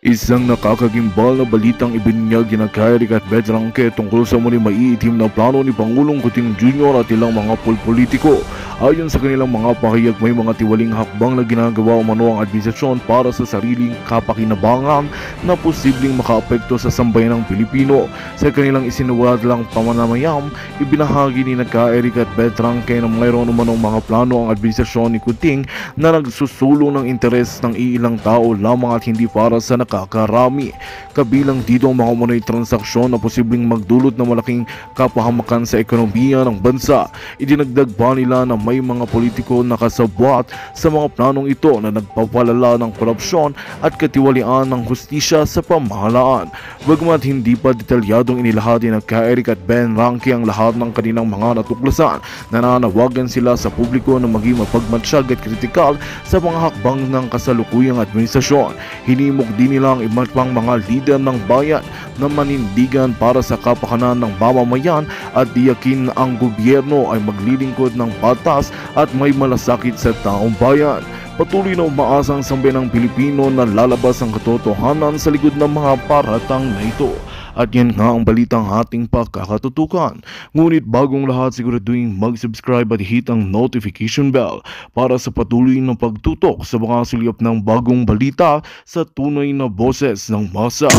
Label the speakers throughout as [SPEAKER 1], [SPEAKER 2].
[SPEAKER 1] Isang nakakagimbal na balitang ibinyag ni Kyrie at Bedranque tungkol sa muli maiitim na plano ni Pangulong Kuting Jr. at ilang mga politiko. Ayon sa kanilang mga pahayag, may mga tiwaling hakbang na ginagawa umano ang administrasyon para sa sariling kapakinabangan na posibleng makaapekto sa sambayan ng Pilipino. Sa kanilang isinuwalang pamanamayam, ibinahagi ni Kyrie at Bedranque na mayroon umanong mga plano ang administrasyon ni Kuting na nagsusulong ng interes ng iilang tao lamang at hindi para sa nakakarami. Kabilang dito ang mga umano'y transaksyon na posibleng magdulot ng malaking kapahamakan sa ekonomiya ng bansa. Idinagdag pa nila na may mga politiko na kasabwat sa mga planong ito na nagpapalala ng korupsyon at katiwalian ng hustisya sa pamahalaan. Bagamat hindi pa detalyadong inilahati ng Kyrie at Bedranque ang lahat ng kanilang mga natuklasan, nananawagan sila sa publiko na maging mapagmatsyag at kritikal sa mga hakbang ng kasalukuyang administrasyon. Hinimok din nila ang iba't pang mga lider ng bayan na manindigan para sa kapakanan ng mamamayan at tiyakin ang gobyerno ay maglilingkod ng batas at may malasakit sa taong bayan. Patuloy na umaasa ang sambayan ng Pilipino na lalabas ang katotohanan sa likod ng mga paratang na ito. At yan nga ang balitang ating pagkakatutukan. Ngunit bagong lahat, siguraduhin mag-subscribe at hit ang notification bell para sa patuloy na pagtutok sa mga sulyap ng bagong balita sa tunay na boses ng masa.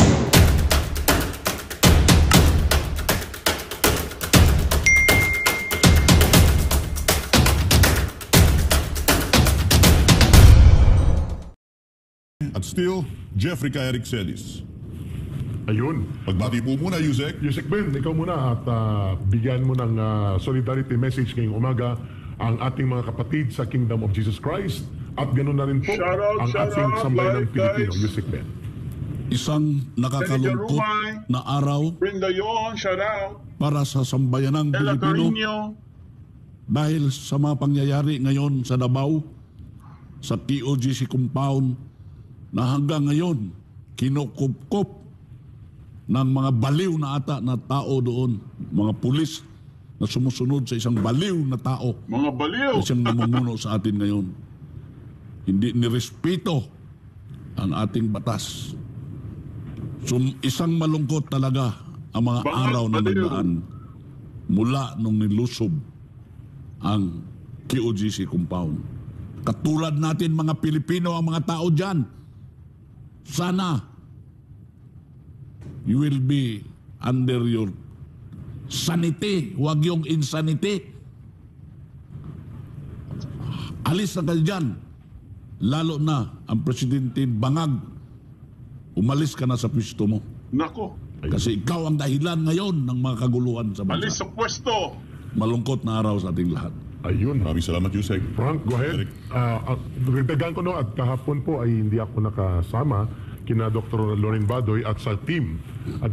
[SPEAKER 2] At still, Jeffrey Eric Celis.
[SPEAKER 3] Ayun.
[SPEAKER 2] Pagbati po muna, Yusek.
[SPEAKER 3] Yusek Ben, ikaw muna at bigyan mo ng solidarity message ngayong umaga ang ating mga kapatid sa Kingdom of Jesus Christ at ganoon na rin po ang ating sambayan ng Pilipino. Yusek Ben.
[SPEAKER 4] Isang nakakalungkot na araw para sa sambayan ng Pilipino dahil sa mga pangyayari ngayon sa Davao, sa TOGC compound na hanggang ngayon kinukupkop ng mga baliw na ata na tao doon, mga pulis na sumusunod sa isang baliw na tao.
[SPEAKER 3] Mga baliw!
[SPEAKER 4] Na siyang namumuno sa atin ngayon. Hindi nirespeto ang ating batas. So, isang malungkot talaga ang mga araw na nagdaan mula nung nilusob ang QOGC compound. Katulad natin mga Pilipino, ang mga tao dyan, sana you will be under your sanity, huwag yung insanity. Alis na kayo dyan. Lalo na ang Presidente Bangag, umalis ka na sa pwesto mo.
[SPEAKER 3] Nako.
[SPEAKER 4] Kasi ikaw ang dahilan ngayon ng mga kaguluhan sa bansa.
[SPEAKER 3] Alis sa pwesto.
[SPEAKER 4] Malungkot na araw sa ating lahat.
[SPEAKER 3] Ayun.
[SPEAKER 2] Maraming salamat, Yusek.
[SPEAKER 3] Frank, go ahead. Rintagan ko at kahapon po ay hindi ako nakasama kina Dr. Loren Badoy at sa team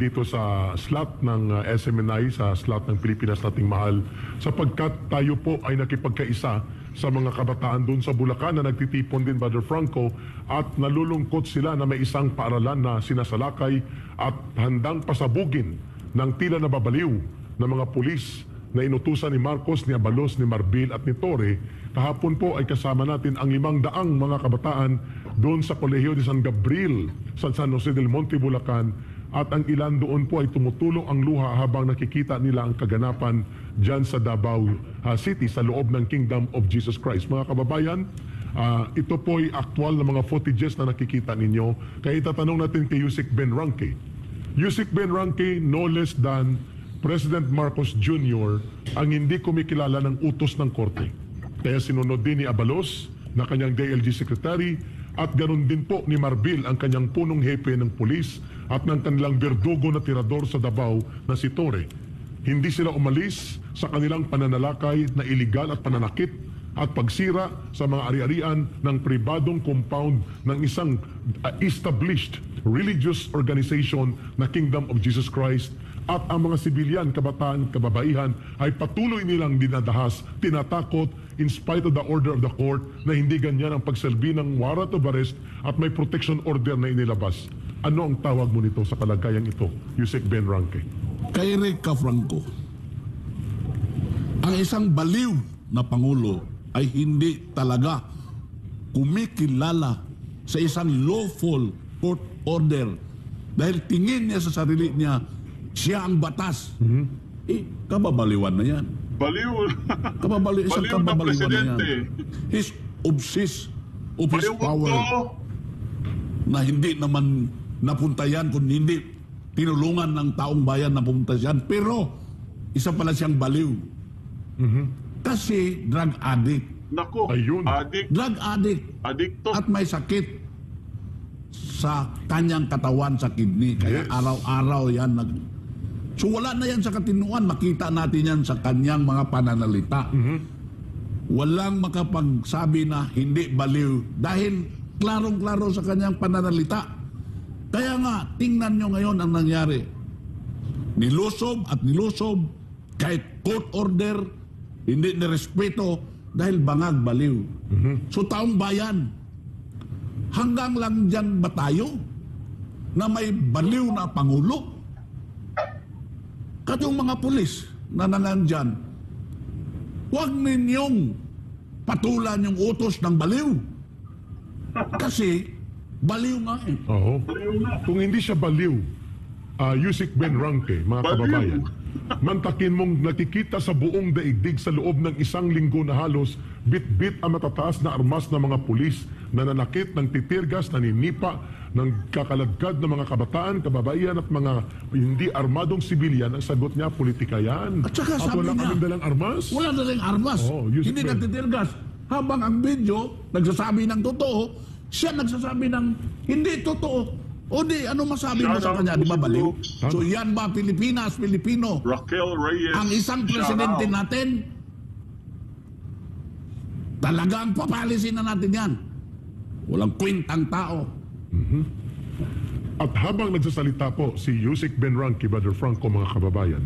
[SPEAKER 3] dito sa slot ng SMNI, sa slot ng Pilipinas Nating Mahal, sapagkat tayo po ay nakipagkaisa sa mga kabataan doon sa Bulacan na nagtitipon din, Brother Franco, at nalulungkot sila na may isang paaralan na sinasalakay at handang pasabugin ng tila nababaliw ng mga pulis na inutusan ni Marcos, ni Abalos, ni Marbil at ni Torre. Kahapon po ay kasama natin ang 500 mga kabataan doon sa Kolehiyo de San Gabriel sa San Jose del Monte, Bulacan, at ang ilan doon po ay tumutulong ang luha habang nakikita nila ang kaganapan dyan sa Davao City sa loob ng Kingdom of Jesus Christ. Mga kababayan, ito po ay aktual na mga footages na nakikita ninyo. Kaya itatanong natin kay Yusek Bedranque. Yusek Bedranque, no less than President Marcos Jr. ang hindi kumikilala ng utos ng korte. Kaya sinunod din ni Abalos na kanyang DLG Secretary at ganoon din po ni Marbil ang kanyang punong hepe ng pulis at ng kanilang berdugo na tirador sa Davao na si Torre. Hindi sila umalis sa kanilang pananalakay na iligal at pananakit at pagsira sa mga ari-arian ng pribadong compound ng isang established religious organization na Kingdom of Jesus Christ. At ang mga sibilyan, kabataan, kababaihan ay patuloy nilang dinadahas, tinatakot in spite of the order of the court na hindi ganyan ang pagsalbi ng warrant of arrest at may protection order na inilabas. Ano ang tawag mo nito sa kalagayan ito, Yusek Bedranque?
[SPEAKER 4] Kay Rica Franco, ang isang baliw na Pangulo ay hindi talaga kumikilala sa isang lawful court order. Dahil tingin niya sa sarili niya, siya ang batas. Kababaliwan na yan.
[SPEAKER 5] Baliw.
[SPEAKER 4] Isang
[SPEAKER 5] Baliw na
[SPEAKER 4] kababaliwan na yan.
[SPEAKER 5] presidente.
[SPEAKER 4] He's obsessed of his
[SPEAKER 5] Baliw
[SPEAKER 4] power
[SPEAKER 5] ko.
[SPEAKER 4] na hindi naman napunta yan kung hindi tinulungan ng taong bayan na pumunta yan. Pero isa pala siyang baliw. Kasi drug addict.
[SPEAKER 5] Nako,
[SPEAKER 3] Ayun.
[SPEAKER 5] adik,
[SPEAKER 4] Drug addict.
[SPEAKER 5] adikto.
[SPEAKER 4] At may sakit sa kanyang katawan, sa kidney. Kaya
[SPEAKER 3] Yes.
[SPEAKER 4] araw-araw yan. So wala na yan sa katinuan. Makita natin yan sa kanyang mga pananalita. Walang makapagsabi na hindi baliw. Dahil klarong-klaro sa kanyang pananalita. Kaya nga, tingnan nyo ngayon ang nangyari. Nilusob at nilusob. Kahit court order, hindi nirespeto dahil bangag baliw. So taong bayan, hanggang lang dyan ba tayo na may baliw na pangulo? Katong mga pulis na nandyan, huwag ninyong patulan yung utos ng baliw. Kasi baliw nga eh.
[SPEAKER 3] Oo. Kung hindi siya baliw, Yusek Ben Ranke, mga
[SPEAKER 5] Baliw.
[SPEAKER 3] kababayan, mantakin mong nakikita sa buong daigdig sa loob ng isang linggo na halos, bit-bit ang matataas na armas ng mga pulis na nanakit ng titirgas, naninipa, ng kakaladkad ng mga kabataan, kababaihan at mga hindi armadong sibilyan. Ang sagot niya, politika yan.
[SPEAKER 4] At saka sabi
[SPEAKER 3] wala
[SPEAKER 4] niya,
[SPEAKER 3] kaming dalang armas.
[SPEAKER 4] wala na rin armas.
[SPEAKER 3] Oo, Yusek
[SPEAKER 4] Hindi
[SPEAKER 3] Ben.
[SPEAKER 4] nagtitirgas. Habang ang video, nagsasabi ng totoo, siya nagsasabi ng hindi totoo. O di, ano masabi mo sa kanya? Di ba baliw? So yan ba Pilipinas, Pilipino?
[SPEAKER 5] Raquel Reyes.
[SPEAKER 4] Ang isang presidente natin, talagang papalisin na natin yan. Walang kwentang tao.
[SPEAKER 3] At habang nagsasalita po si Yusek Ben Ranke, Brother Franco, mga kababayan,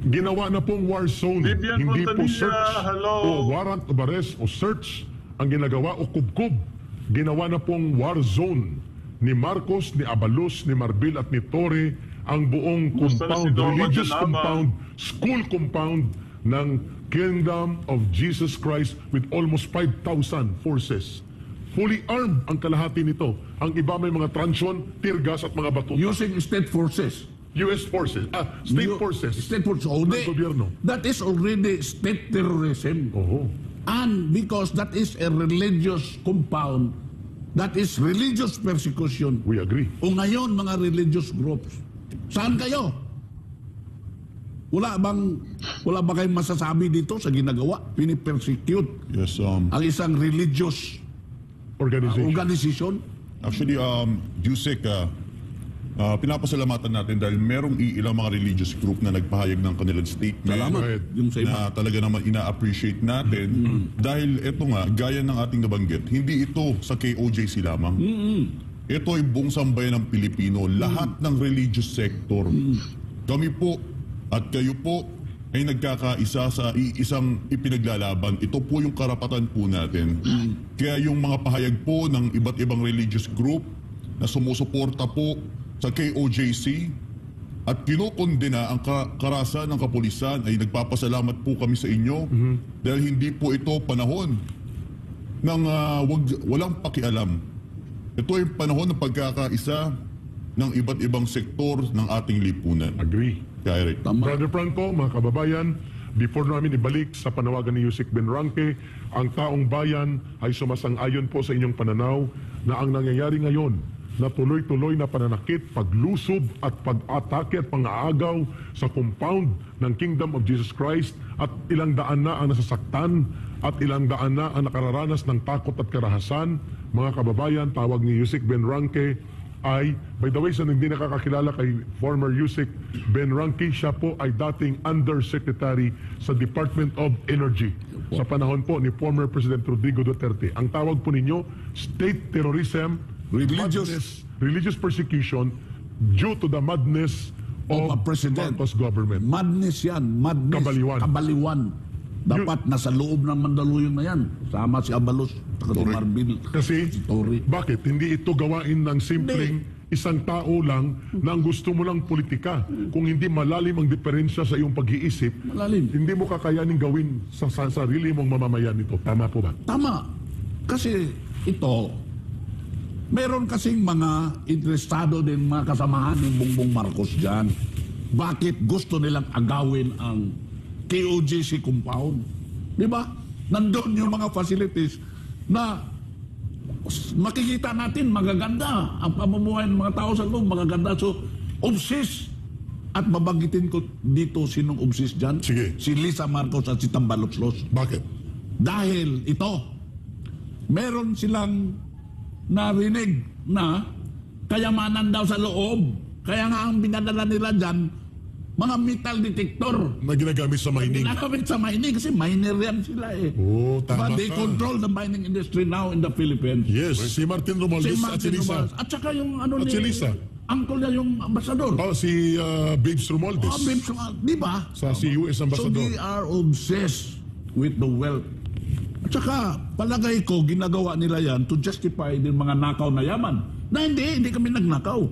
[SPEAKER 3] ginawa na pong war zone,
[SPEAKER 5] Vivian
[SPEAKER 3] hindi po
[SPEAKER 5] Fontanilla,
[SPEAKER 3] search
[SPEAKER 5] hello.
[SPEAKER 3] o warrant of arrest o search ang ginagawa o kubkub. Ginawa na pong war zone ni Marcos, ni Abalos, ni Marbil at ni Torre ang buong
[SPEAKER 5] Kumusta na si
[SPEAKER 3] compound,
[SPEAKER 5] Doma
[SPEAKER 3] religious
[SPEAKER 5] Janaba?
[SPEAKER 3] compound, school compound ng Kingdom of Jesus Christ with almost 5,000 forces. Fully armed ang kalahati nito. Ang iba may mga transyon, tear gas at mga batuta.
[SPEAKER 4] Using state forces.
[SPEAKER 3] US forces, state
[SPEAKER 4] You-
[SPEAKER 3] forces.
[SPEAKER 4] State forces. O
[SPEAKER 3] Ng
[SPEAKER 4] di,
[SPEAKER 3] gobyerno.
[SPEAKER 4] that is already state terrorism.
[SPEAKER 3] Oo.
[SPEAKER 4] And because that is a religious compound, that is religious persecution.
[SPEAKER 3] We agree.
[SPEAKER 4] O ngayon, mga religious groups, saan kayo? Wala ba kayong masasabi dito sa ginagawa? Pinipersecute
[SPEAKER 2] Yes,
[SPEAKER 4] ang isang religious organization?
[SPEAKER 2] actually, Yusek, pinapasalamatan natin dahil merong ilang mga religious group na nagpahayag ng kanilang statement.
[SPEAKER 4] Salamat.
[SPEAKER 3] Right.
[SPEAKER 4] Yung sa iba.
[SPEAKER 2] Na talaga naman ina-appreciate natin dahil ito nga, gaya ng ating nabanggit, hindi ito sa KOJC lamang. Ito ay buong sambayan ng Pilipino, lahat ng religious sector. Kami po at kayo po ay nagkakaisa sa isang ipinaglalaban. Ito po yung karapatan po natin. Kaya yung mga pahayag po ng iba't ibang religious group na sumusuporta po sa KOJC at kinokondena ang karahasan ng kapulisan ay nagpapasalamat po kami sa inyo dahil hindi po ito panahon ng walang pakialam. Ito ay panahon ng pagkakaisa ng iba't ibang sektor ng ating lipunan.
[SPEAKER 3] Agree.
[SPEAKER 2] Kaya Eric.
[SPEAKER 4] Tama.
[SPEAKER 3] Brother Franco, mga kababayan, before namin ibalik sa panawagan ni Yusek Ben Ranke, ang taong bayan ay sumasang-ayon po sa inyong pananaw na ang nangyayari ngayon na tuloy-tuloy na pananakit, paglusob at pag-atake at pang-aagaw sa compound ng Kingdom of Jesus Christ at ilang daan na ang nasasaktan at ilang daan na ang nakararanas ng takot at karahasan. Mga kababayan, tawag ni Yusek Ben Ranke ay, by the way, sa hindi nakakakilala kay former Yusek Ben Ranke, siya po ay dating Undersecretary sa Department of Energy sa panahon po ni former President Rodrigo Duterte. Ang tawag po ninyo, state terrorism, religious persecution due to the madness
[SPEAKER 4] Of a president.
[SPEAKER 3] Marcos government.
[SPEAKER 4] Madness yan. Madness.
[SPEAKER 3] Kabaliwan.
[SPEAKER 4] Kabaliwan. Dapat nasa loob ng Mandaluyong na yan. Sama si Abalos, si Marbil,
[SPEAKER 3] Kasi,
[SPEAKER 4] si Tori.
[SPEAKER 3] bakit? Hindi ito gawain ng simpleng isang tao lang na ang gusto mo lang politika. Kung hindi malalim ang diferensya sa iyong pag-iisip,
[SPEAKER 4] Malalim.
[SPEAKER 3] hindi mo kakayanin gawin sa sarili mong mamamayan ito. Tama po ba?
[SPEAKER 4] Tama. Kasi ito, Meron kasing mga interesado din mga kasamahan ni Bongbong Marcos dyan. Bakit gusto nilang agawin ang KOJC compound? Di ba? Nandun yung mga facilities na makikita natin magaganda. Ang pamumuhay ng mga tao sa loob, magaganda. So, obsessed. At babanggitin ko dito sinong obsessed dyan.
[SPEAKER 3] Sige.
[SPEAKER 4] Si Lisa Marcos at si Tambaloslos.
[SPEAKER 3] Bakit?
[SPEAKER 4] Dahil ito, meron silang narinig na kayamanan daw sa loob. Kaya nga ang binadala nila dyan, mga metal detector.
[SPEAKER 3] Na ginagamit sa mining.
[SPEAKER 4] Ginagamit sa mining kasi miner yan sila eh.
[SPEAKER 3] Oo, tama
[SPEAKER 4] They
[SPEAKER 3] ka.
[SPEAKER 4] control the mining industry now in the Philippines.
[SPEAKER 3] Yes, si Martin Romualdez at si Lisa.
[SPEAKER 4] Romualdez. At saka yung ano
[SPEAKER 3] At
[SPEAKER 4] ni...
[SPEAKER 3] si Lisa.
[SPEAKER 4] Uncle niya yung ambasador.
[SPEAKER 3] Oh, si Babes Romualdez.
[SPEAKER 4] Babes, di ba?
[SPEAKER 3] Sa si US
[SPEAKER 4] So
[SPEAKER 3] Ambassador.
[SPEAKER 4] they are obsessed with the wealth. At saka, palagay ko, ginagawa nila yan to justify din mga nakaw na yaman. Na hindi kami nagnakaw.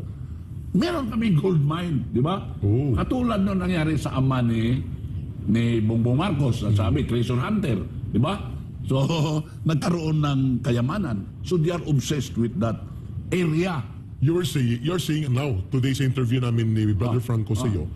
[SPEAKER 4] Meron kami gold mine, di ba?
[SPEAKER 3] Oo.
[SPEAKER 4] Katulad nung nangyari sa ama ni Bongbong Marcos, na sabi, treasure hunter, di ba? So, nagkaroon ng kayamanan. So they are obsessed with that area.
[SPEAKER 3] You're saying now, today's interview namin ni Brother Franco sa iyo,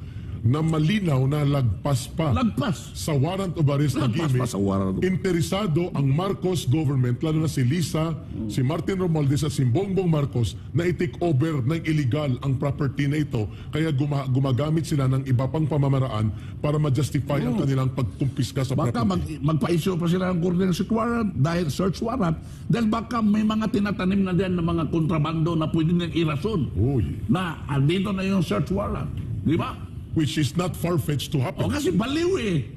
[SPEAKER 3] na malinaw na lagpas pa
[SPEAKER 4] Lagpas.
[SPEAKER 3] sa warrant of arrest na
[SPEAKER 4] Lagpas
[SPEAKER 3] gimmick,
[SPEAKER 4] pa sa warrant of-
[SPEAKER 3] interesado ang Marcos government, lalo na si Lisa, si Martin Romualdez at si Bongbong Marcos na i-take over ng illegal ang property na ito. Kaya gumagamit sila ng iba pang pamamaraan para ma-justify ang kanilang pagkumpiska sa
[SPEAKER 4] Baka
[SPEAKER 3] property.
[SPEAKER 4] magpa-issue pa sila ng coordinate warrant dahil search warrant dahil baka may mga tinatanim na diyan ng mga kontrabando na pwede nilang irason
[SPEAKER 3] Uy,
[SPEAKER 4] na andito na yung search warrant. Di ba?
[SPEAKER 3] which is not far-fetched to happen.
[SPEAKER 4] O kasi baliw eh.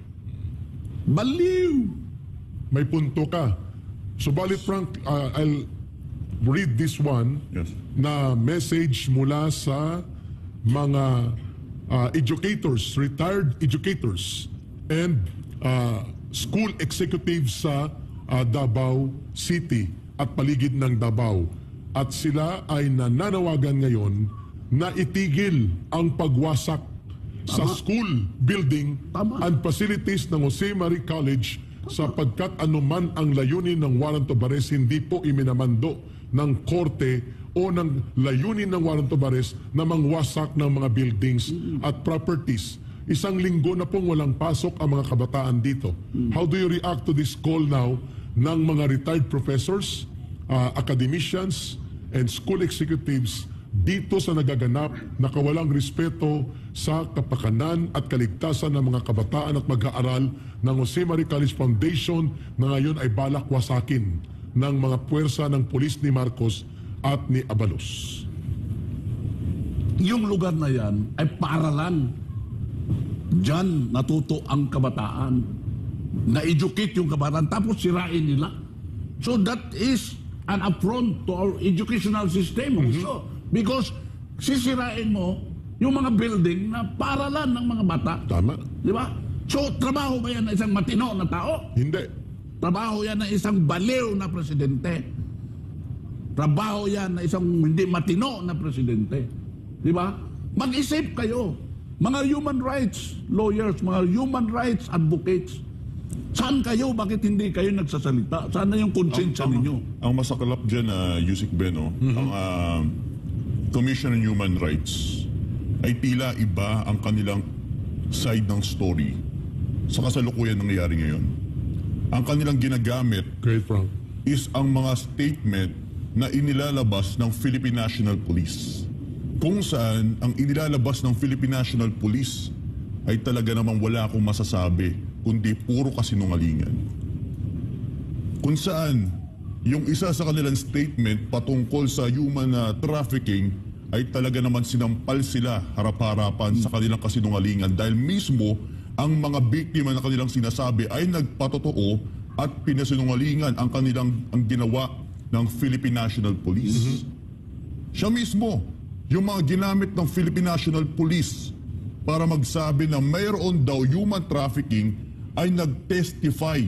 [SPEAKER 4] Baliw.
[SPEAKER 3] May punto ka. Subalit Frank, I'll read this one
[SPEAKER 2] Yes.
[SPEAKER 3] na message mula sa mga educators, retired educators and school executives sa Davao City at paligid ng Davao. At sila ay nananawagan ngayon na itigil ang pagwasak sa school building
[SPEAKER 4] Tama.
[SPEAKER 3] and facilities ng Jose Marie College sapagkat anuman ang layunin ng warrant of arrest, hindi po iminamando ng korte o ng layunin ng warrant of arrest na mangwasak ng mga buildings at properties. Isang linggo na pong walang pasok ang mga kabataan dito. How do you react to this call now ng mga retired professors, academicians, and school executives dito sa nagaganap na kawalang respeto sa kapakanan at kaligtasan ng mga kabataan at mag-aaral ng Jose Marie College Foundation na ngayon ay balak wasakin ng mga puwersa ng pulis ni Marcos at ni Abalos?
[SPEAKER 4] Yung lugar na yan ay paaralan. Diyan natuto ang kabataan. Na-educate yung kabataan tapos sirain nila. So that is an affront to our educational system also. Because sisirain mo yung mga building na paaralan ng mga bata.
[SPEAKER 3] Tama?
[SPEAKER 4] Di ba? So, trabaho ba yan na isang matino na tao?
[SPEAKER 3] Hindi.
[SPEAKER 4] Trabaho yan na isang baliw na presidente. Trabaho yan na isang hindi matino na presidente. Di ba? Mag-isip kayo. Mga human rights lawyers, mga human rights advocates, saan kayo? Bakit hindi kayo nagsasalita? Saan na yung konsensya ninyo?
[SPEAKER 2] Ang masakalap dyan, Yusik Beno, ang Commission on Human Rights ay tila iba ang kanilang side ng story sa kasalukuyan nangyayari ngayon. Ang kanilang ginagamit
[SPEAKER 3] Great, Frank.
[SPEAKER 2] is ang mga statement na inilalabas ng Philippine National Police. Kung saan ang inilalabas ng Philippine National Police ay talaga namang wala akong masasabi, kundi puro kasinungalingan. Kung saan yung isa sa kanilang statement patungkol sa human trafficking ay talaga naman sinampal sila harap-harapan sa kanilang kasinungalingan dahil mismo ang mga biktima na kanilang sinasabi ay nagpatotoo at pinasinungalingan ang ginawa ng Philippine National Police. Siya mismo, yung mga ginamit ng Philippine National Police para magsabi na mayroon daw human trafficking ay nag-testify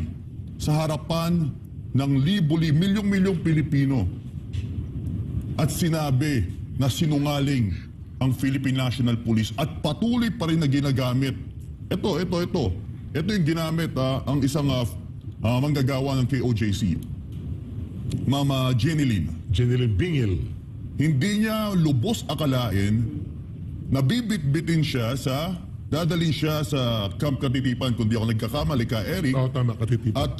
[SPEAKER 2] sa harapan ng milyong-milyong Pilipino at sinabi na sinungaling ang Philippine National Police at patuloy pa rin na ginagamit. Ito yung ginamit ang isang manggagawa ng KOJC, Mama Jenny Lynn.
[SPEAKER 3] Jeneline Bingil.
[SPEAKER 2] Hindi niya lubos akalain na bibit-bitin siya dadalhin siya sa Camp Katitipan, kung di ako nagkakamali ka, Eric.
[SPEAKER 3] Oo, tama, Katitipan.
[SPEAKER 2] At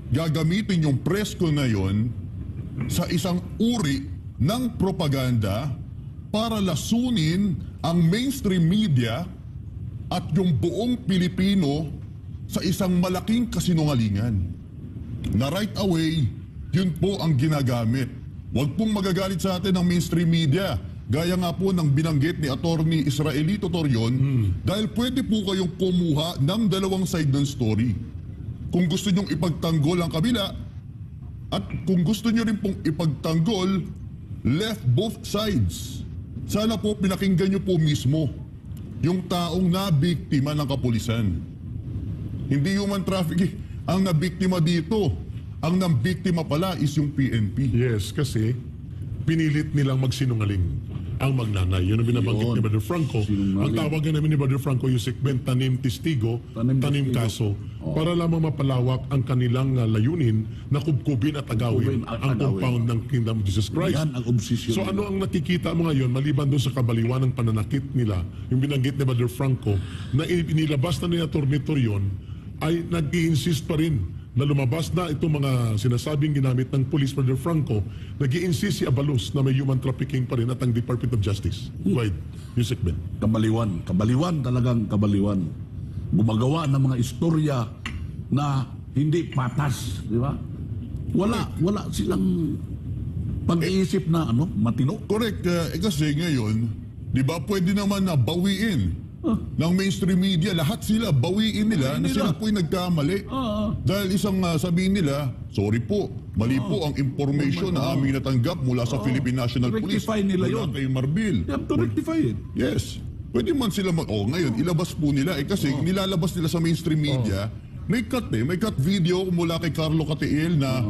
[SPEAKER 2] gagamitin yung presko na yon sa isang uri ng propaganda para lasunin ang mainstream media at yung buong Pilipino sa isang malaking kasinungalingan. Na right away, yun po ang ginagamit. Huwag pong magagalit sa atin ang mainstream media. Gaya nga po ng binanggit ni Attorney Israelito Torion, dahil pwede po kayong kumuha ng dalawang side ng story. Kung gusto nyong ipagtanggol ang kabila, at kung gusto nyo rin pong ipagtanggol, left both sides. Sana po pinakinggan nyo po mismo yung taong nabiktima ng kapulisan. Hindi human trafficking ang nabiktima dito. Ang nabiktima pala is yung PNP.
[SPEAKER 3] Yes, kasi pinilit nilang magsinungaling ang magnanay. Yun ang binabanggit
[SPEAKER 4] Yun.
[SPEAKER 3] ni Brother Franco.
[SPEAKER 4] Sinungaling.
[SPEAKER 3] Ang tawag namin ni Brother Franco, Yusek Ben, tanim testigo,
[SPEAKER 4] Tanim
[SPEAKER 3] tanim
[SPEAKER 4] testigo.
[SPEAKER 3] kaso. Para lamang mapalawak ang kanilang layunin na kubkubin at agawin
[SPEAKER 4] Kubkubin at
[SPEAKER 3] ang
[SPEAKER 4] agawin.
[SPEAKER 3] compound ng Kingdom of Jesus Christ.
[SPEAKER 4] Yan ang obsesyon.
[SPEAKER 3] So ano ang nakikita mo ngayon, maliban doon sa kabaliwan ng pananakit nila, yung binanggit ni Brother Franco, na inilabas na ni Atty. Torion, ay nag-i-insist pa rin na lumabas na itong mga sinasabing ginamit ng Police, Brother Franco, nag-i-insist si Abalos na may human trafficking pa rin at ang Department of Justice. Right, Yusek Ben.
[SPEAKER 4] Kabaliwan. Kabaliwan, talagang kabaliwan. Gumagawa ng mga istorya na hindi patas, di ba? Wala silang pag-iisip na matino.
[SPEAKER 2] Correct. Kasi ngayon, di ba pwede naman na bawiin ng mainstream media. Lahat sila, bawiin nila na sila po'y nagkamali. Dahil isang sabihin nila, sorry po, mali po ang information na aming natanggap mula sa Philippine National Police.
[SPEAKER 4] Rectify nila
[SPEAKER 2] Mula
[SPEAKER 4] yun.
[SPEAKER 2] kay Marbil.
[SPEAKER 4] They have to rectify it.
[SPEAKER 2] Yes. Pwede man sila ngayon, ilabas po nila. Kasi nilalabas nila sa mainstream media, may cut video mula kay Carlo Catiel na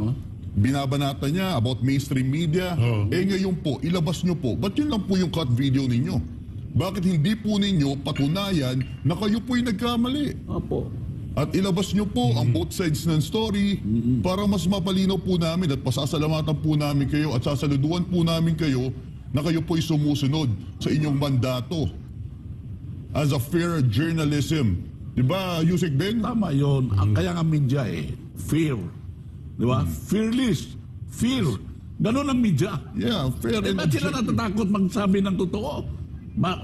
[SPEAKER 2] binabanata niya about mainstream media. Ngayon po, ilabas nyo po. Ba't yun lang po yung cut video ninyo? Bakit hindi po ninyo patunayan na kayo po'y nagkamali?
[SPEAKER 4] Opo.
[SPEAKER 2] At ilabas nyo po ang both sides ng story para mas mapalinaw po namin at pasasalamatan po namin kayo at sasaluduan po namin kayo na kayo po'y sumusunod sa inyong mandato as a fair journalism. Diba, Yusek Ben?
[SPEAKER 4] Tama yun. Kaya nga media fear. Di ba? Fearless. Fear. Ganon ang media.
[SPEAKER 2] Yeah, fair and
[SPEAKER 4] Ba't sila natatakot magsabi ng totoo?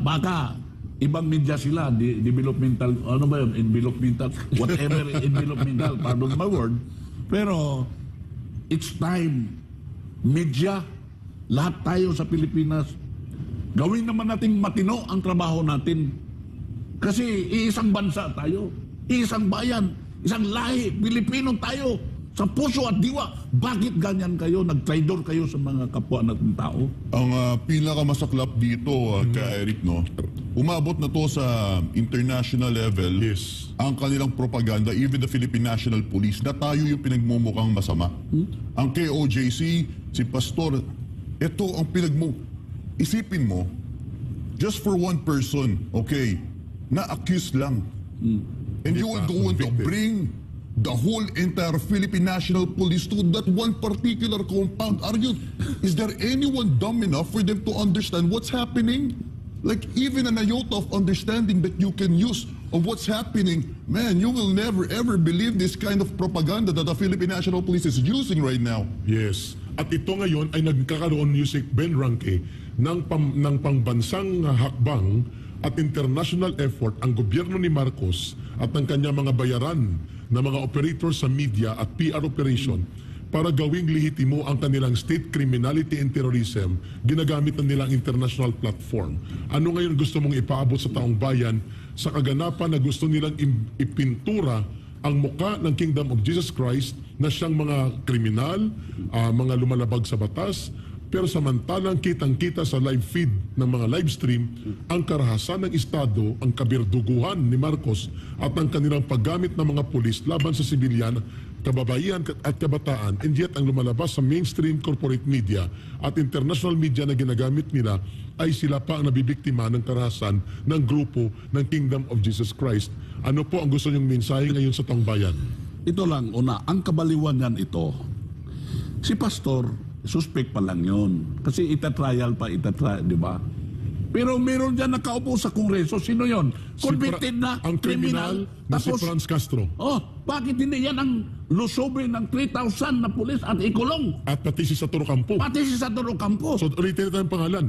[SPEAKER 4] Baka ibang media sila, developmental, ano ba yun? Envelopmental, whatever envelopmental, pardon my word. Pero, it's time. Media, lahat tayo sa Pilipinas, gawin naman nating matino ang trabaho natin. Kasi iisang bansa tayo, iisang bayan, isang lahi, Pilipino tayo. Sa puso at diwa, bakit ganyan kayo? Nag-traidor kayo sa mga kapwa nating tao?
[SPEAKER 2] Ang pinakamasaklap dito, ka Eric, no? Umabot na to sa international level.
[SPEAKER 3] Yes.
[SPEAKER 2] Ang kanilang propaganda, even the Philippine National Police, na tayo yung pinagmumukhang masama. Ang KOJC, si Pastor, ito ang isipin mo, just for one person, okay, na-accuse lang. And you are going to bring the whole entire Philippine National Police to that one particular compound. Is there anyone dumb enough for them to understand what's happening? Like even an iota of understanding that you can use of what's happening, man, you will never ever believe this kind of propaganda that the Philippine National Police is using right now.
[SPEAKER 3] Yes. At ito ngayon ay nagkakaroon, Yusek Ben Ranke, ng pangbansang hakbang at international effort ang gobyerno ni Marcos at ng kanyang mga bayaran na mga operators sa media at PR operation para gawing lehitimo ang kanilang state criminality and terrorism, ginagamit na nilang international platform. Ano ngayon gusto mong ipaabot sa taong bayan sa kaganapan na gusto nilang ipintura ang muka ng Kingdom of Jesus Christ na siyang mga kriminal, mga lumalabag sa batas, pero samantalang kitang-kita sa live feed ng mga live stream ang karahasan ng Estado, ang kabirduguhan ni Marcos at ang kanilang paggamit ng mga pulis laban sa sibilyan, kababaihan at kabataan, and yet ang lumalabas sa mainstream corporate media at international media na ginagamit nila ay sila pa ang nabibiktima ng karahasan ng grupo ng Kingdom of Jesus Christ. Ano po ang gusto niyong mensahe ngayon sa taong bayan?
[SPEAKER 4] Ito lang, una, ang kabaliwan yan ito. Si pastor, suspect pa lang yun. Kasi itatrial pa, di ba? Pero meron dyan nakaupo sa Kongreso. Sino yon? Convicted na
[SPEAKER 3] Ang kriminal na si Franz Castro.
[SPEAKER 4] Bakit hindi yan ang lusobin ng 3,000 na pulis at ikulong?
[SPEAKER 3] At pati si Satoru Campo.
[SPEAKER 4] Pati si Satoru Campo.
[SPEAKER 3] So, ulitin natin ang pangalan.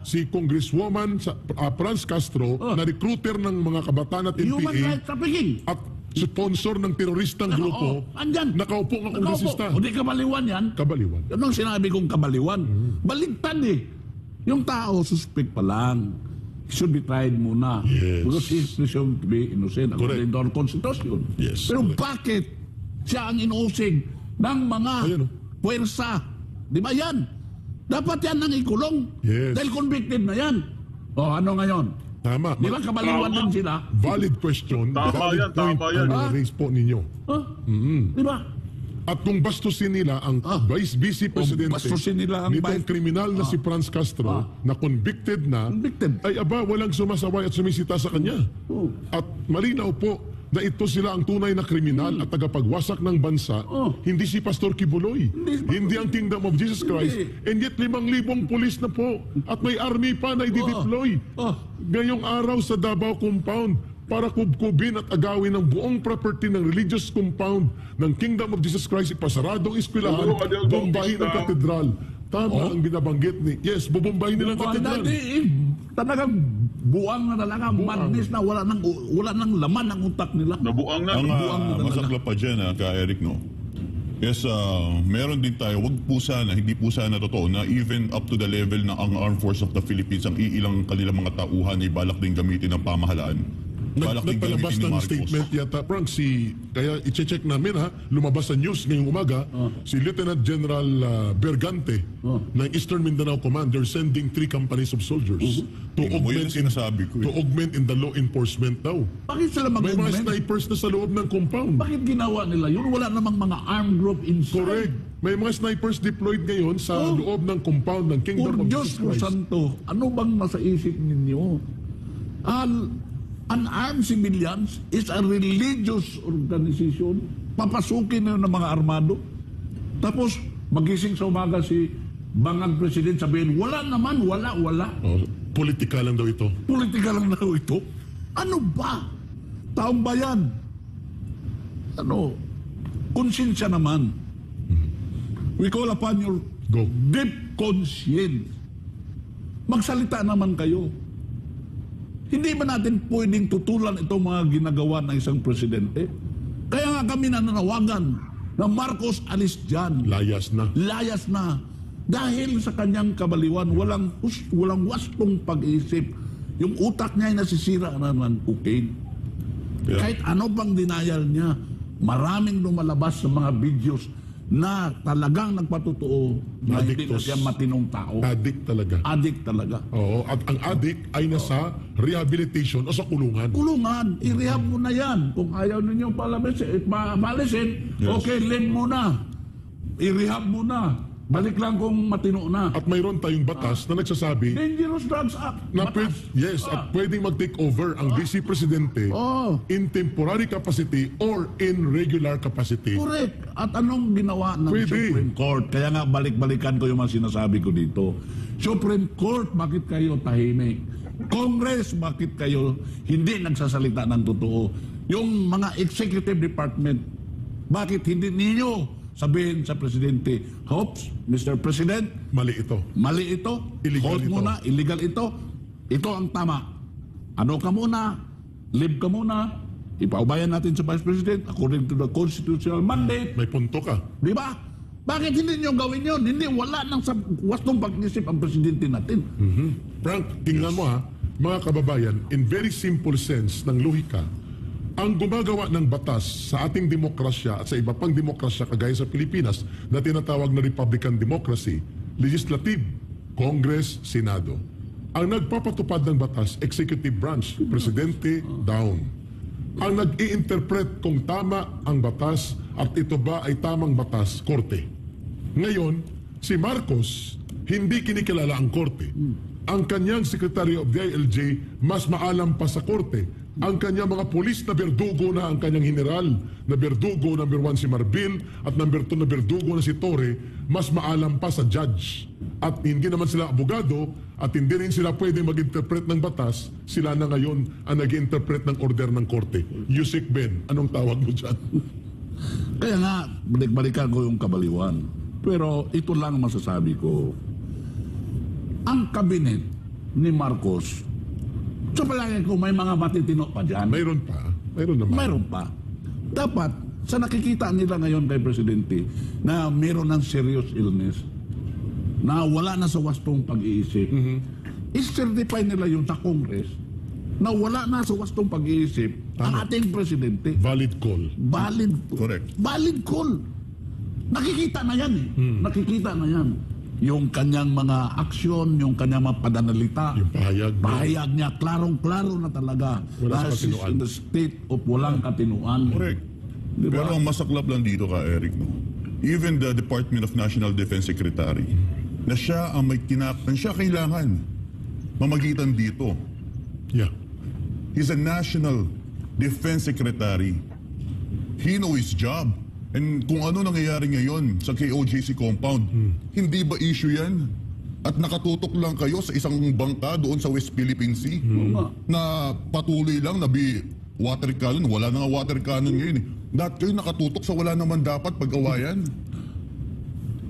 [SPEAKER 3] Si Congresswoman Franz Castro, na recruiter ng mga kabataan at
[SPEAKER 4] Human
[SPEAKER 3] NPA,
[SPEAKER 4] rights trafficking.
[SPEAKER 3] at sponsor ng teroristang grupo,
[SPEAKER 4] andyan.
[SPEAKER 3] nakaupo ng kongresista.
[SPEAKER 4] O di kabaliwan yan.
[SPEAKER 3] Kabaliwan.
[SPEAKER 4] Yun ang sinabi kong kabaliwan. Baligtad eh. Yung tao, suspect pa lang. Should be tried muna.
[SPEAKER 3] Yes.
[SPEAKER 4] Because he's presumed to be innocent according to our Constitution.
[SPEAKER 3] Yes.
[SPEAKER 4] Pero bakit siya ang inuusig ng mga
[SPEAKER 3] Ayan,
[SPEAKER 4] puwersa? Di ba yan? Dapat yan ang ikulong.
[SPEAKER 3] Yes.
[SPEAKER 4] Dahil convicted na yan. O ano ngayon?
[SPEAKER 3] Tama.
[SPEAKER 4] Di ba kabaliwan din sila?
[SPEAKER 3] Valid question.
[SPEAKER 5] Tama
[SPEAKER 3] valid
[SPEAKER 5] yan,
[SPEAKER 3] point
[SPEAKER 5] tama yan.
[SPEAKER 3] ang raise po ninyo.
[SPEAKER 4] Di ba?
[SPEAKER 3] At kung bastusin nila ang Vice Presidente
[SPEAKER 4] bastusin nila ang
[SPEAKER 3] nitong kriminal na si Franz Castro na convicted na,
[SPEAKER 4] Convicted.
[SPEAKER 3] ay aba, walang sumasaway at sumisita sa kanya. At malinaw po na ito sila ang tunay na kriminal at tagapagwasak ng bansa, hindi si Pastor Kibuloy, hindi ang Kingdom of Jesus Christ, and yet 5,000 pulis na po at may army pa na i-deploy. Ngayong araw sa Davao Compound, para kubkubin at agawin ng buong property ng religious compound ng Kingdom of Jesus Christ, ipasaradong eskwelahan, bombahin ang katedral. Tama ang binabanggit ni... Yes, bubombahin nilang katedral.
[SPEAKER 4] Talagang buang na talaga, madness na wala nang laman ang utak nila.
[SPEAKER 5] Nabuang na.
[SPEAKER 2] Ang masaklap pa dyan, Ka-Eric, no? Yes, meron din tayo, hindi po sana totoo na even up to the level na ang Armed Force of the Philippines, ang iilang kanilang mga tauhan ay balak din gamitin ng pamahalaan.
[SPEAKER 3] Nagpalabas ng statement yata, Frank, kaya i-check namin lumabas sa news ngayong umaga, si Lieutenant General Bergante ng Eastern Mindanao Command, they're sending 3 companies of soldiers to augment in the law enforcement daw.
[SPEAKER 4] Bakit sila
[SPEAKER 3] May mga
[SPEAKER 4] mag-augment?
[SPEAKER 3] snipers na sa loob ng compound.
[SPEAKER 4] Bakit ginawa nila yun? Wala namang mga armed group inside.
[SPEAKER 3] Correct. May mga snipers deployed ngayon sa loob ng compound ng Kingdom of
[SPEAKER 4] Diyos
[SPEAKER 3] Jesus
[SPEAKER 4] ko
[SPEAKER 3] Christ.
[SPEAKER 4] santo, ano bang nasa isip ninyo? Unarmed civilians is a religious organization. Papasukin na ng mga armado. Tapos, magising sa umaga si Bangag President, sabihin, wala naman, wala.
[SPEAKER 3] Politika lang daw ito.
[SPEAKER 4] Politika lang na ito. Ano ba? Taong bayan. Konsensya naman. We call upon your
[SPEAKER 3] Go.
[SPEAKER 4] deep conscience. Magsalita naman kayo. Hindi ba natin pwedeng tutulan itong mga ginagawa ng isang presidente? Kaya nga kami nananawagan na Marcos alis dyan.
[SPEAKER 3] Layas na.
[SPEAKER 4] Layas na. Dahil sa kanyang kabaliwan, walang wastong pag-iisip. Yung utak niya ay nasisira na ng cocaine.
[SPEAKER 3] Yeah.
[SPEAKER 4] Kahit ano bang denial niya, maraming lumalabas sa mga videos na talagang nagpatotoo na hindi na
[SPEAKER 3] Addictos.
[SPEAKER 4] siya matinong tao.
[SPEAKER 3] Addict talaga.
[SPEAKER 4] Addict talaga.
[SPEAKER 3] Oo, at ang addict ay nasa rehabilitation o sa kulungan.
[SPEAKER 4] Kulungan, i-rehab mo na yan. Kung ayaw ninyo palisin, okay, lend mo na. I-rehab mo na. Balik lang kung matino na.
[SPEAKER 3] At mayroon tayong batas na nagsasabi
[SPEAKER 4] Dangerous Drugs Act.
[SPEAKER 3] na
[SPEAKER 4] Batas.
[SPEAKER 3] at pwedeng mag-take over ang Vice Presidente in temporary capacity or in regular capacity.
[SPEAKER 4] Correct. At anong ginawa ng
[SPEAKER 3] Pwede.
[SPEAKER 4] Supreme Court? Kaya nga balik-balikan ko yung mga sinasabi ko dito. Supreme Court, bakit kayo tahimik? Congress, bakit kayo hindi nagsasalita ng totoo? Yung mga executive department, bakit hindi ninyo sabihin sa Presidente, Hops, Mr. President,
[SPEAKER 3] Mali ito.
[SPEAKER 4] mali ito,
[SPEAKER 3] Illegal
[SPEAKER 4] hold
[SPEAKER 3] ito.
[SPEAKER 4] muna, illegal ito ang tama. Ano ka muna, live ka muna, ipaubayan natin sa Vice President according to the constitutional mandate.
[SPEAKER 3] May punto ka.
[SPEAKER 4] Di ba? Bakit hindi nyo gawin yun? Hindi, wala nang wastong pag-isip ang Presidente natin.
[SPEAKER 3] Frank, tingnan mo mga kababayan, in very simple sense ng lohika, ang gumagawa ng batas sa ating demokrasya at sa iba pang demokrasya kagaya sa Pilipinas na tinatawag na Republican Democracy, Legislative, Congress, Senado. Ang nagpapatupad ng batas, Executive Branch, Presidente, down. Ang nag-i-interpret kung tama ang batas at ito ba ay tamang batas, Korte. Ngayon, si Marcos, hindi kinikilala ang Korte. Ang kanyang Secretary of the ILJ mas maalam pa sa Korte Ang kanyang mga polis na berdugo na ang kanyang general, na berdugo number 1 si Marbil at number 2 na berdugo na si Torre, mas maalam pa sa judge. At hindi naman sila abogado at hindi rin sila pwede mag-interpret ng batas, sila na ngayon ang nag-interpret ng order ng korte. Yusik Ben, anong tawag mo dyan?
[SPEAKER 4] Kaya nga, balik-balikan ko yung kabaliwan. Pero ito lang masasabi ko. Ang kabinet ni Marcos, sa palagay ko may mga matitino pa dyan.
[SPEAKER 3] Mayroon pa. Mayroon naman.
[SPEAKER 4] Mayroon pa. Dapat, sa nakikita nila ngayon kay Presidente, na mayroon ng serious illness, na wala na sa wastong pag-iisip, is-certify nila yun sa Congress, na wala na sa wastong pag-iisip ang ating Presidente.
[SPEAKER 3] Valid call.
[SPEAKER 4] Valid.
[SPEAKER 2] Correct.
[SPEAKER 4] Valid call. Nakikita na yan eh. Nakikita na yan. Yung kanyang mga aksyon, yung kanyang mga pananalita,
[SPEAKER 3] Yung pahayag niya.
[SPEAKER 4] niya, klarong-klaro na talaga.
[SPEAKER 3] Wala sa
[SPEAKER 4] Na she's
[SPEAKER 3] katinuan.
[SPEAKER 4] in the state of walang katinuan.
[SPEAKER 2] Correct.
[SPEAKER 4] Diba?
[SPEAKER 2] Pero ang masaklap lang dito ka, Eric, no? Even the Department of National Defense Secretary, na siya ang may siya kailangan mamagitan dito.
[SPEAKER 3] Yeah.
[SPEAKER 2] He's a National Defense Secretary. He knows his job. And kung ano nangyayari ngayon sa KOJC compound, hindi ba issue yan? At nakatutok lang kayo sa isang bangka doon sa West Philippine Sea na patuloy lang na water cannon. Wala na nga water cannon ngayon eh. Dapat kayo nakatutok sa wala naman dapat pag-awayan.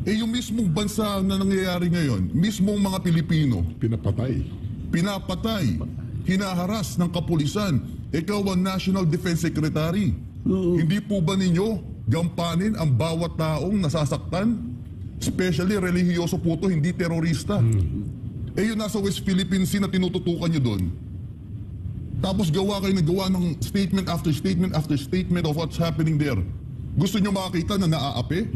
[SPEAKER 2] Eh yung mismong bansa na nangyayari ngayon, mismong mga Pilipino, pinapatay, hinaharas ng kapulisan. Ikaw ang National Defense Secretary. Hindi po ba ninyo gampanin ang bawat taong nasasaktan? Especially relihiyoso po to, hindi terorista. Eh yun nasa West Philippine Sea na tinututukan nyo doon. Tapos gawa kayo ng statement after statement after statement of what's happening there. Gusto nyo makakita na naaapi?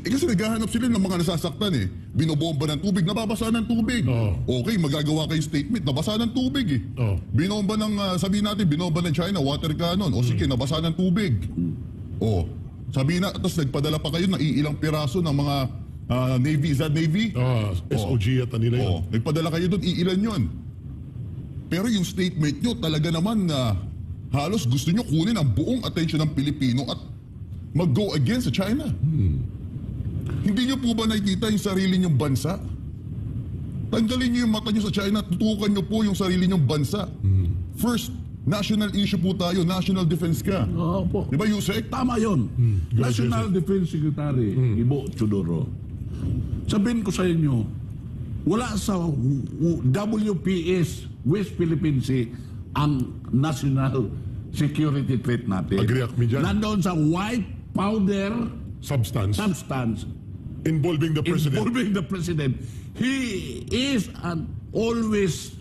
[SPEAKER 2] Kasi naghahanap sila ng mga nasasaktan eh. Binobomba ng tubig, nababasa ng tubig. Okay, magagawa kayo statement, nabasa ng tubig eh. Binomba ng, sabihin natin, binomba ng China, water cannon. O sige, nabasa ng tubig. Sabihin na, tapos nagpadala pa kayo ng iilang piraso ng mga Navy, is that Navy?
[SPEAKER 3] SOG at nila yun.
[SPEAKER 2] Nagpadala kayo doon, iilan yun. Pero yung statement nyo, talaga naman na halos gusto nyo kunin ang buong atensyon ng Pilipino at mag-go against sa China. Hindi nyo po ba nakikita yung sarili nyong bansa? Tanggalin nyo yung mata nyo sa China, tutukan nyo po yung sarili nyong bansa. First, national issue po tayo, national defense ka.
[SPEAKER 4] Opo.
[SPEAKER 2] Di ba, Yusek?
[SPEAKER 4] Tama yun. National Defense Secretary, Ibo Chodoro. Sabihin ko sa inyo, wala sa WPS, West Philippine Sea, ang national security threat natin.
[SPEAKER 3] Agree ako dyan.
[SPEAKER 4] Nandoon sa white powder
[SPEAKER 3] Substance. Involving the president.
[SPEAKER 4] involving the president. He is always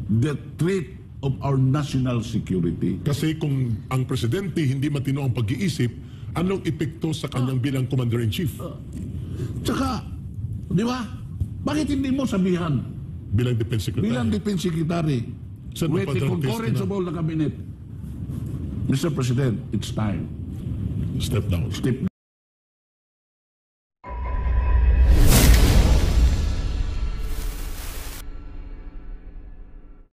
[SPEAKER 4] the threat of our national security.
[SPEAKER 3] Kasi kung ang presidente hindi matino ang pag-iisip, anong epekto sa kanyang bilang commander-in-chief?
[SPEAKER 4] Tsaka, di ba? Bakit hindi mo sabihan
[SPEAKER 3] Bilang defense secretary.
[SPEAKER 4] bilang defense secretary
[SPEAKER 3] Saan
[SPEAKER 4] with the
[SPEAKER 3] mapadala
[SPEAKER 4] concurrence
[SPEAKER 3] test
[SPEAKER 4] of all the cabinet? Mr. President, it's time.
[SPEAKER 3] Step down.
[SPEAKER 4] Step